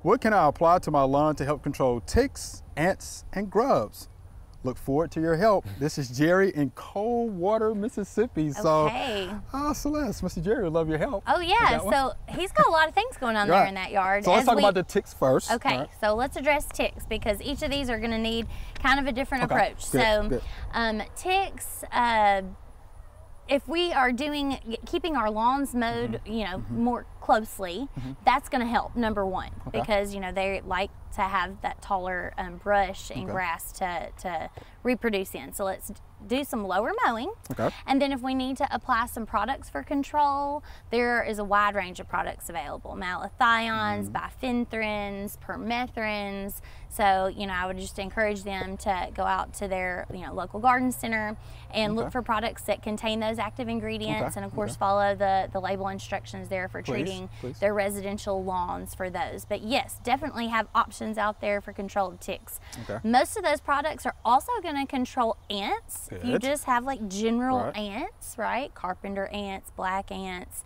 What can I apply to my lawn to help control ticks, ants, and grubs? Look forward to your help. This is Jerry in Coldwater, Mississippi. Okay. So, Celeste, Mr. Jerry would love your help. Oh yeah, so he's got a lot of things going on there in that yard. So let's talk about the ticks first. Okay, so let's address ticks because each of these are going to need kind of a different approach. Good. Ticks, if we are keeping our lawns mowed, you know, more closely, that's going to help, number one, because, you know, they like to have that taller brush and grass to reproduce in. So let's do some lower mowing. And then if we need to apply some products for control, there is a wide range of products available. Malathions, bifenthrins, permethrins. So, you know, I would just encourage them to go out to their, you know, local garden center and look for products that contain those active ingredients, and of course follow the label instructions there for treating their residential lawns for those. But yes, definitely have options out there for control of ticks. Most of those products are also going to control ants. If you just have like general ants, right? Carpenter ants, black ants,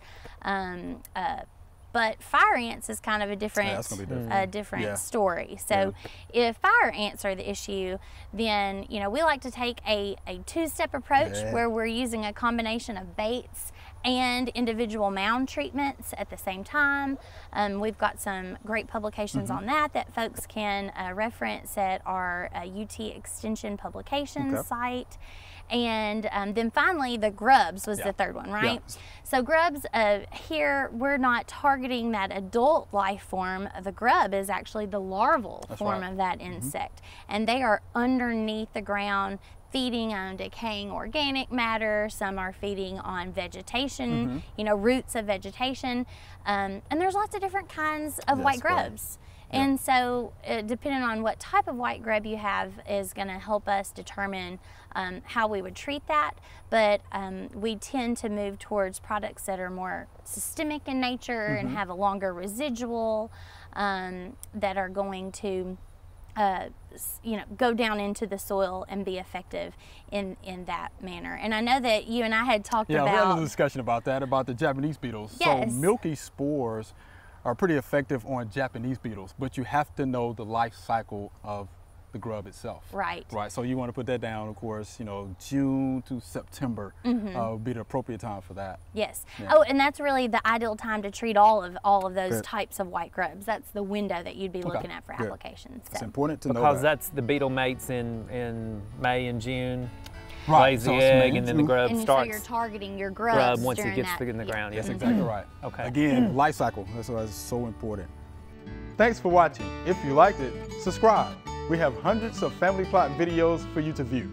but fire ants is kind of a different, story. So if fire ants are the issue, then, you know, we like to take a two-step approach where we're using a combination of baits and individual mound treatments at the same time. We've got some great publications on that folks can reference at our UT Extension Publications site. And then finally, the grubs was the third one, right? So grubs, here we're not targeting that adult life form. The grub is actually the larval form of that insect. And they are underneath the ground, feeding on decaying organic matter. Some are feeding on vegetation, you know, roots of vegetation. And there's lots of different kinds of white grubs. And so depending on what type of white grub you have is going to help us determine how we would treat that. But we tend to move towards products that are more systemic in nature and have a longer residual, that are going to you know, go down into the soil and be effective in that manner. And I know that you and I had talked about... we had a discussion about that, about the Japanese beetles. So milky spores are pretty effective on Japanese beetles, but you have to know the life cycle of the grub itself. Right. So you want to put that down, of course, you know, June to September would be the appropriate time for that. Oh, and that's really the ideal time to treat all of those types of white grubs. That's the window that you'd be looking at for applications. It's important to know because that's the beetle mates in May and June. Lays the egg, and then the grub starts. So you're targeting your grubs once it gets in the ground. That's exactly right. Again, life cycle. That's why it's so important. Thanks for watching. If you liked it, subscribe. We have hundreds of family plot videos for you to view.